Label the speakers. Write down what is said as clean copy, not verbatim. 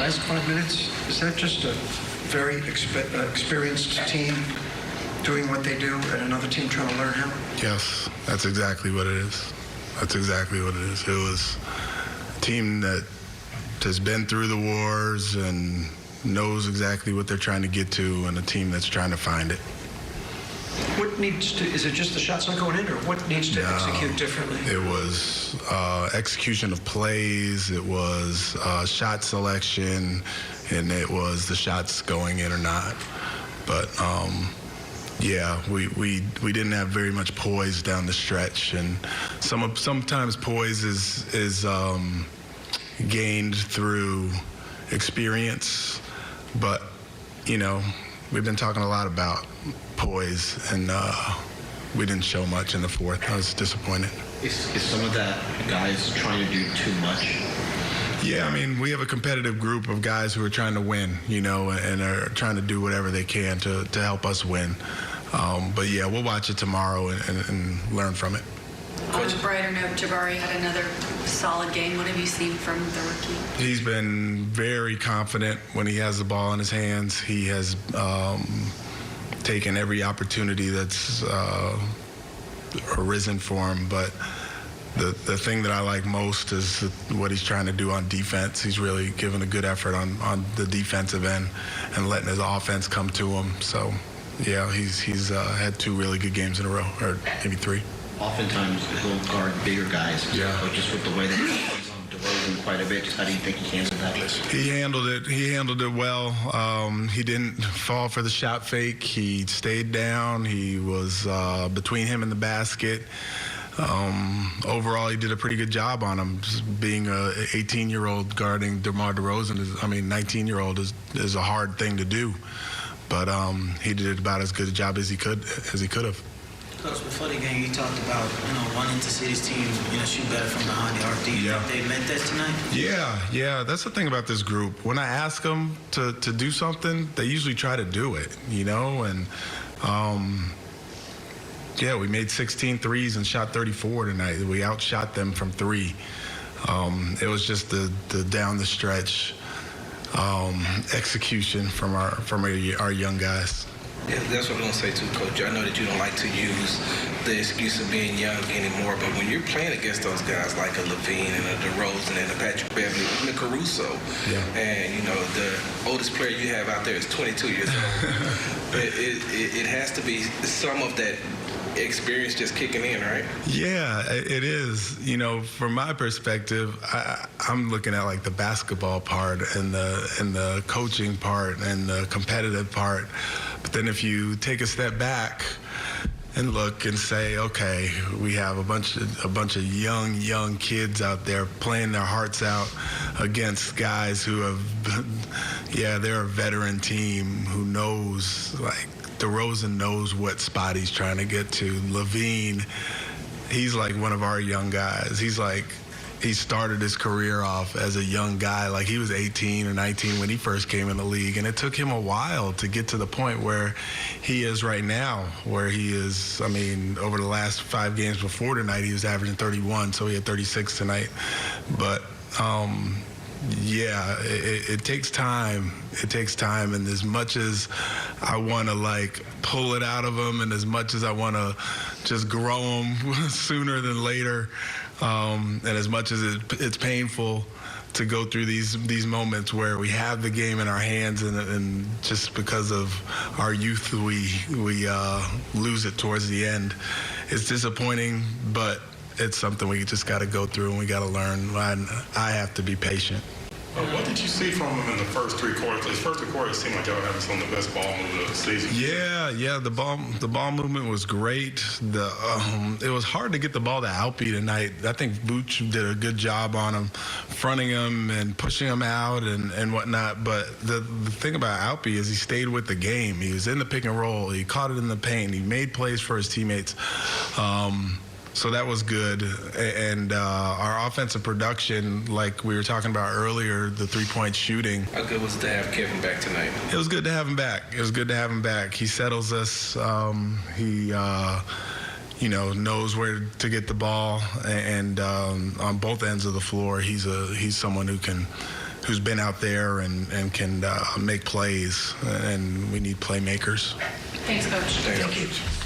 Speaker 1: last 5 minutes, is that just a very experienced team doing what they do and another team trying to learn how?
Speaker 2: Yes, that's exactly what it is. That's exactly what it is. It was a team that has been through the wars and knows exactly what they're trying to get to, and a team that's trying to find it.
Speaker 1: What needs to, is it just the shots not going in, or what needs to execute differently?
Speaker 2: It was execution of plays, it was shot selection, and it was the shots going in or not. But yeah, we didn't have very much poise down the stretch, and sometimes poise is gained through experience, but you know, we've been talking a lot about poise, and we didn't show much in the fourth. I was disappointed.
Speaker 3: Is some of that guys trying to do too much?
Speaker 2: Yeah, I mean, we have a competitive group of guys who are trying to win, you know, and are trying to do whatever they can to help us win. But yeah, we'll watch it tomorrow and learn from it.
Speaker 4: On a brighter note, Jabari had another solid game. What have you seen from the rookie?
Speaker 2: He's been very confident when he has the ball in his hands. He has taken every opportunity that's arisen for him. But the thing that I like most is what he's trying to do on defense. He's really given a good effort on the defensive end and letting his offense come to him. So, yeah, he's had 2 really good games in a row, or maybe 3.
Speaker 3: Oftentimes he'll guard bigger guys.
Speaker 2: Yeah.
Speaker 3: But just with the way that he's on DeRozan quite a bit, just how do you think he handled that?
Speaker 2: He handled it well. He didn't fall for the shot fake. He stayed down. He was between him and the basket. Overall, he did a pretty good job on him. Just being a 18-year-old guarding DeMar DeRozan, 19-year-old is a hard thing to do. But he did about as good a job as he could have.
Speaker 5: Coach, before the game, you talked about, wanting to see this team, shoot better from behind the arc. Do you think they meant that tonight?
Speaker 2: Yeah. That's the thing about this group. When I ask them to do something, they usually try to do it, and yeah, we made 16 threes and shot 34 tonight. We outshot them from 3. It was just the down the stretch execution from our young guys.
Speaker 6: Yeah, that's what I'm going to say too, Coach. I know that you don't like to use the excuse of being young anymore, but when you're playing against those guys like a Levine and a DeRozan and a Patrick Beverly and a Caruso, and the oldest player you have out there is 22 years old, it has to be some of that experience just kicking in, right?
Speaker 2: Yeah, it is. From my perspective, I'm looking at like the basketball part and the coaching part and the competitive part. But then if you take a step back and look and say, okay, we have a bunch of young kids out there playing their hearts out against guys who have, they're a veteran team who knows, like, DeRozan knows what spot he's trying to get to. Levine, he's like one of our young guys. He started his career off as a young guy. Like, he was 18 or 19 when he first came in the league, and it took him a while to get to the point where he is right now, where he is, over the last 5 games before tonight, he was averaging 31, so he had 36 tonight. But yeah, it takes time. It takes time, and as much as I want to pull it out of him, and as much as I want to just grow him sooner than later, and as much as it's painful to go through these moments where we have the game in our hands, and just because of our youth we lose it towards the end. It's disappointing, but it's something we just got to go through, and we got to learn. I have to be patient.
Speaker 7: What did you see from him in the first 3 quarters? His first 3 quarters seemed like y'all were having some of the best ball movement of the season.
Speaker 2: Yeah, the ball movement was great. It was hard to get the ball to Alpi tonight. I think Vooch did a good job on him, fronting him and pushing him out and whatnot. But the thing about Alpi is he stayed with the game. He was in the pick and roll. He caught it in the paint. He made plays for his teammates. So that was good. And our offensive production, like we were talking about earlier, the 3-point shooting.
Speaker 6: How good was it to have Kevin back tonight?
Speaker 2: It was good to have him back. He settles us. He knows where to get the ball. And on both ends of the floor, he's someone who can who's been out there and can make plays, and we need playmakers.
Speaker 4: Thanks, Coach.
Speaker 6: Thank you.